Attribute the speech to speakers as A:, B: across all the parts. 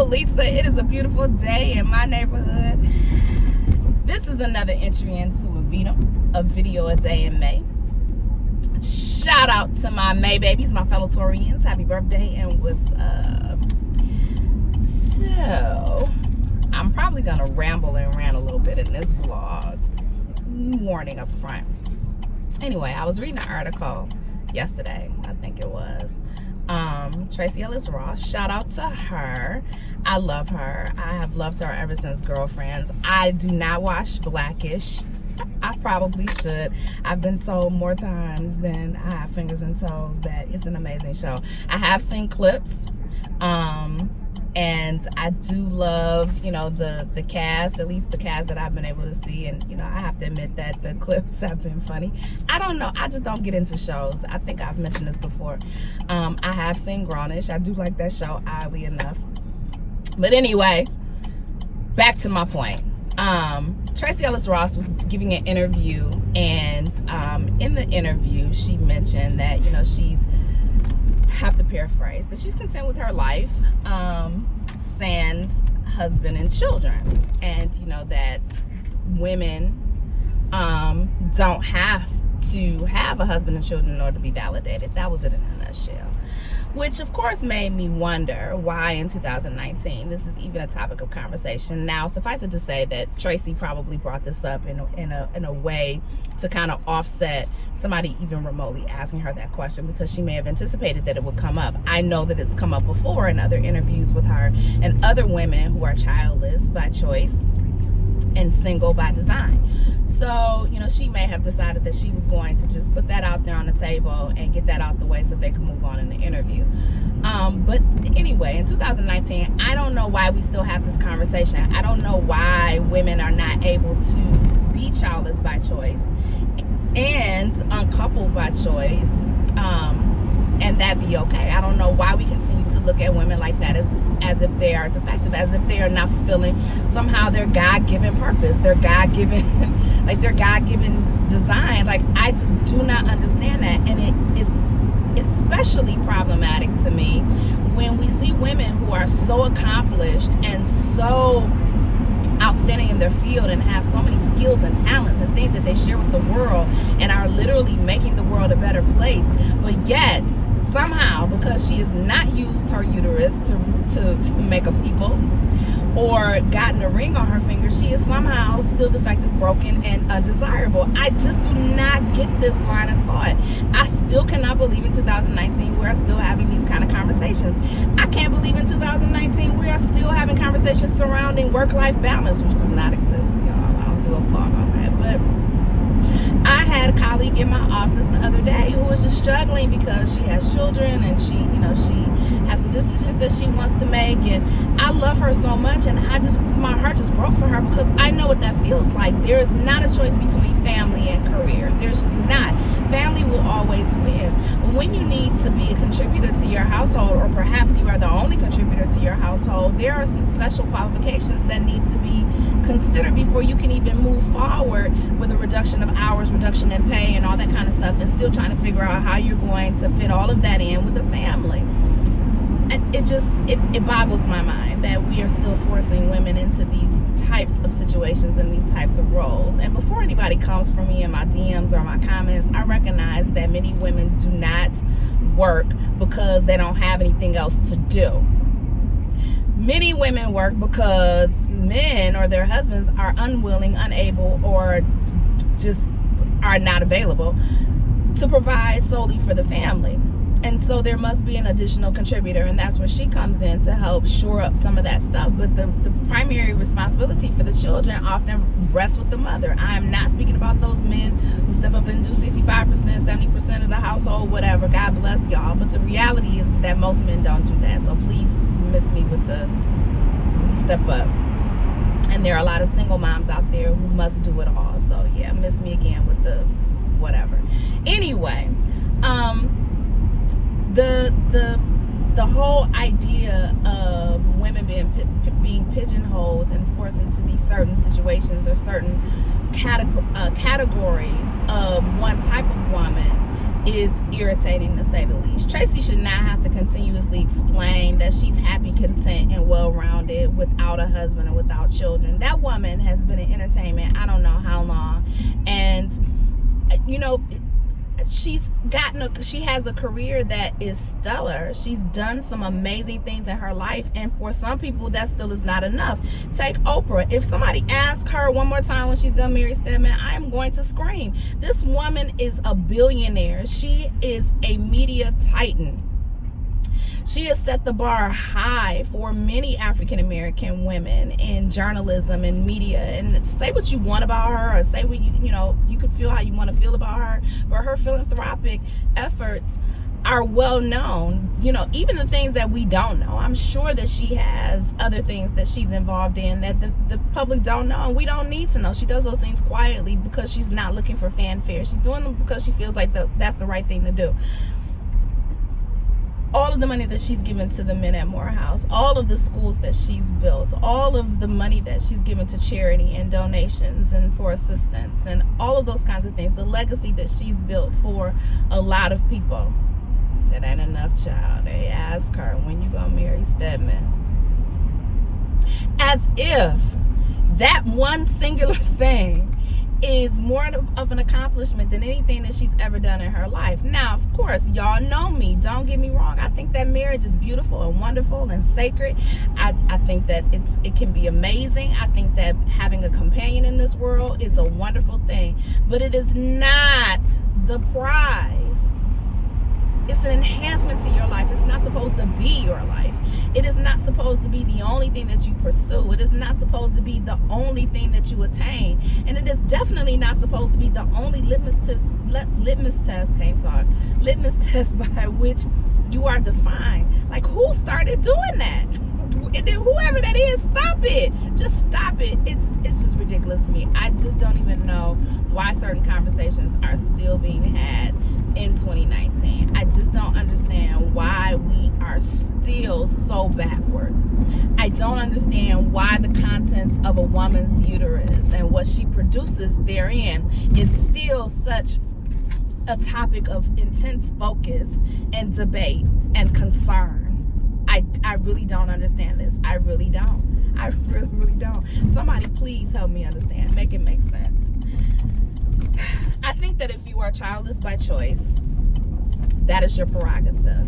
A: Felisa. It is a beautiful day in my neighborhood. This is another entry into AVADIM, a video a day in May. Shout out to my May babies, my fellow Taurians. Happy birthday and what's up? So, I'm probably going to ramble and rant a little bit in this vlog. Warning up front. Anyway, I was reading an article yesterday, I think it was. Tracee Ellis Ross, shout out to her. I love her. I have loved her ever since Girlfriends. I do not watch Blackish. I probably should. I've been told more times than I have fingers and toes that it's an amazing show. I have seen clips, and I do love, you know, the cast, at least the cast that I've been able to see. And, you know, I have to admit that the clips have been funny. I don't know. I just don't get into shows. I think I've mentioned this before. I have seen Grownish. I do like that show, oddly enough. But anyway, back to my point. Tracee Ellis Ross was giving an interview, and in the interview, she mentioned that, you know, have to paraphrase, that she's content with her life, sans husband and children, and you know that women don't have to have a husband and children in order to be validated. That was it in a nutshell. Which of course made me wonder why in 2019 this is even a topic of conversation. Now, suffice it to say that Tracee probably brought this up in a way to kind of offset somebody even remotely asking her that question, because she may have anticipated that it would come up. I know that it's come up before in other interviews with her and other women who are childless by choice and single by design. So, you know, she may have decided that she was going to just put that out there on the table and get that out the way so they could move on in the interview. But anyway, in 2019, I don't know why we still have this conversation. I don't know why women are not able to be childless by choice and uncoupled by choice, and that be okay. I don't know why we continue to look at women like that as if they are defective, as if they are not fulfilling somehow their God-given purpose, their God-given, like their God-given design. Like, I just do not understand that. And it is especially problematic to me when we see women who are so accomplished and so outstanding in their field and have so many skills and talents and things that they share with the world and are literally making the world a better place, but yet somehow, because she has not used her uterus to make a people or gotten a ring on her finger, she is somehow still defective, broken, and undesirable. I just do not get this line of thought. I still cannot believe in 2019 we are still having these kind of conversations. I can't believe in 2019 we are still having conversations surrounding work-life balance, which does not exist, y'all. I don't do a vlog on that, but I had a colleague in my office the other day who was just struggling because she has children and she, you know, she has some decisions that she wants to make, and I love her so much, and my heart just broke for her because I know what that feels like. There is not a choice between family and career. There's just not. Family will always win. But when you need to be a contributor to your household, or perhaps you are the only contributor to your household, there are some special qualifications that need to be considered before you can even move forward with a reduction of hours, reduction in pay, and all that kind of stuff, and still trying to figure out how you're going to fit all of that in with the family. It boggles my mind that we are still forcing women into these types of situations and these types of roles. And before anybody comes for me in my DMs or my comments, I recognize that many women do not work because they don't have anything else to do. Many women work because men or their husbands are unwilling, unable, or just are not available to provide solely for the family. And so there must be an additional contributor, and that's where she comes in to help shore up some of that stuff. But the primary responsibility for the children often rests with the mother. I am not speaking about those men who step up and do 65%, 70% of the household, whatever. God bless y'all. But the reality is that most men don't do that. So please miss me with the we step up. And there are a lot of single moms out there who must do it all. So yeah, miss me again with the whatever. Anyway, the the whole idea of women being pigeonholed and forced into these certain situations or certain categories of one type of woman is irritating, to say the least. Tracy should not have to continuously explain that she's happy, content, and well-rounded without a husband and without children. That woman has been in entertainment I don't know how long, and she has a career that is stellar. She's done some amazing things in her life, and for some people that still is not enough. Take Oprah. If somebody asks her one more time when she's gonna marry Stedman, I'm going to scream. This woman is a billionaire. She is a media titan. She has set the bar high for many African American women in journalism and media. And say what you want about her, or say what you could feel how you want to feel about her, but her philanthropic efforts are well known. Even the things that we don't know, I'm sure that she has other things that she's involved in that the public don't know, and we don't need to know. She does those things quietly because she's not looking for fanfare. She's doing them because she feels like that's the right thing to do. All of the money that she's given to the men at Morehouse, all of the schools that she's built, all of the money that she's given to charity and donations and for assistance and all of those kinds of things, the legacy that she's built for a lot of people. That ain't enough, child. They ask her, when you gonna marry Stedman? As if that one singular thing is more of an accomplishment than anything that she's ever done in her life. Now, of course, y'all know me. Don't get me wrong. I think that marriage is beautiful and wonderful and sacred. I think that it can be amazing. I think that having a companion in this world is a wonderful thing. But it is not the prize. It's an enhancement to your life. It's not supposed to be your life. It is not supposed to be the only thing that you pursue. It is not supposed to be the only thing that you attain. And it is definitely not supposed to be the only litmus test by which you are defined. Like, who started doing that? Whoever that is, stop it. Just stop it. It's just ridiculous to me. I just don't even know why certain conversations are still being had in 2019. I just don't understand why we are still so backwards. I don't understand why the contents of a woman's uterus and what she produces therein is still such a topic of intense focus and debate and concern. I really don't understand this. I really don't. I really don't. Somebody please help me understand. Make it make sense. I think that if you are childless by choice, that is your prerogative.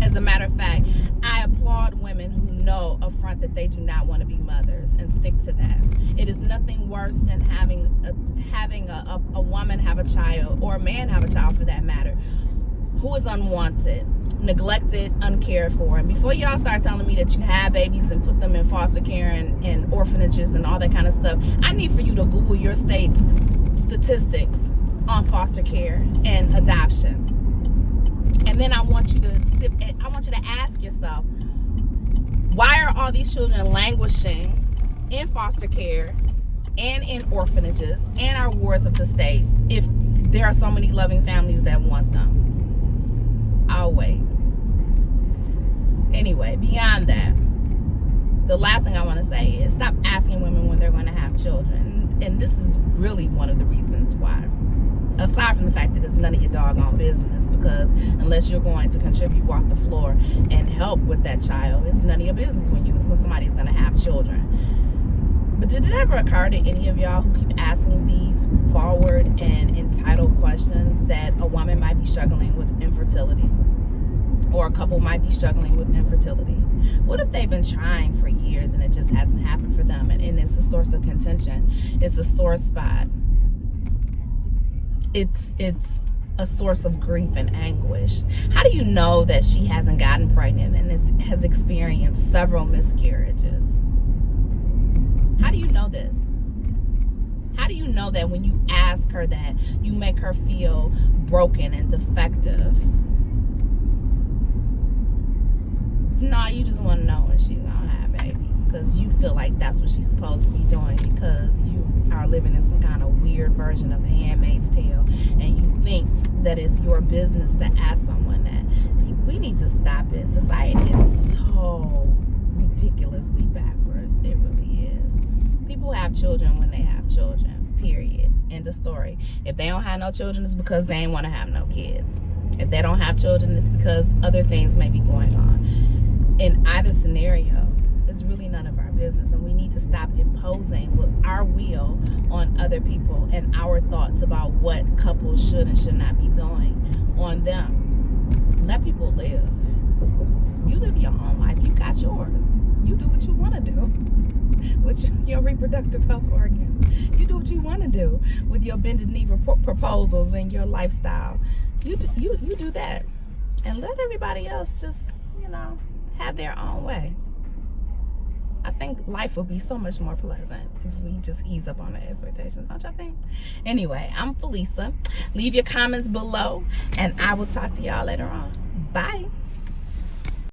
A: As a matter of fact, I applaud women who know up front that they do not want to be mothers and stick to that. It is nothing worse than having a woman have a child, or a man have a child for that matter, who is unwanted, neglected, uncared for. And before y'all start telling me that you can have babies and put them in foster care and orphanages and all that kind of stuff, I need for you to Google your state's statistics on foster care and adoption. And then I want you to ask yourself, why are all these children languishing in foster care and in orphanages and our wards of the states if there are so many loving families that want them? I'll wait. Anyway, beyond that, the last thing I want to say is stop asking women when they're going to have children. And this is really one of the reasons why. Aside from the fact that it's none of your doggone business, because unless you're going to contribute off the floor and help with that child, it's none of your business when somebody's going to have children. But did it ever occur to any of y'all who keep asking these forward and entitled questions that a woman might be struggling with infertility, or a couple might be struggling with infertility? What if they've been trying for years and it just hasn't happened for them, and it's a source of contention? It's a sore spot. It's a source of grief and anguish. How do you know that she hasn't gotten pregnant and has experienced several miscarriages? How do you know this? How do you know that when you ask her that, you make her feel broken and defective? No, you just want to know when she's gonna have babies because you feel like that's what she's supposed to be doing, because you are living in some kind of weird version of The Handmaid's Tale, and you think that it's your business to ask someone that. We need to stop it. Society is so ridiculously backwards. It really is. People have children when they have children, period. End of story. If they don't have no children, it's because they ain't want to have no kids. If they don't have children, it's because other things may be going on. In either scenario, it's really none of our business, and we need to stop imposing with our will on other people and our thoughts about what couples should and should not be doing on them. Let people live. You live your own life. You got yours. You do what you want to do with your reproductive health organs. You do what you want to do with your bended knee proposals and your lifestyle. You do that, and let everybody else just, have their own way. I think life would be so much more pleasant if we just ease up on the expectations, don't y'all think? Anyway, I'm Felisa. Leave your comments below, and I will talk to y'all later on. Bye.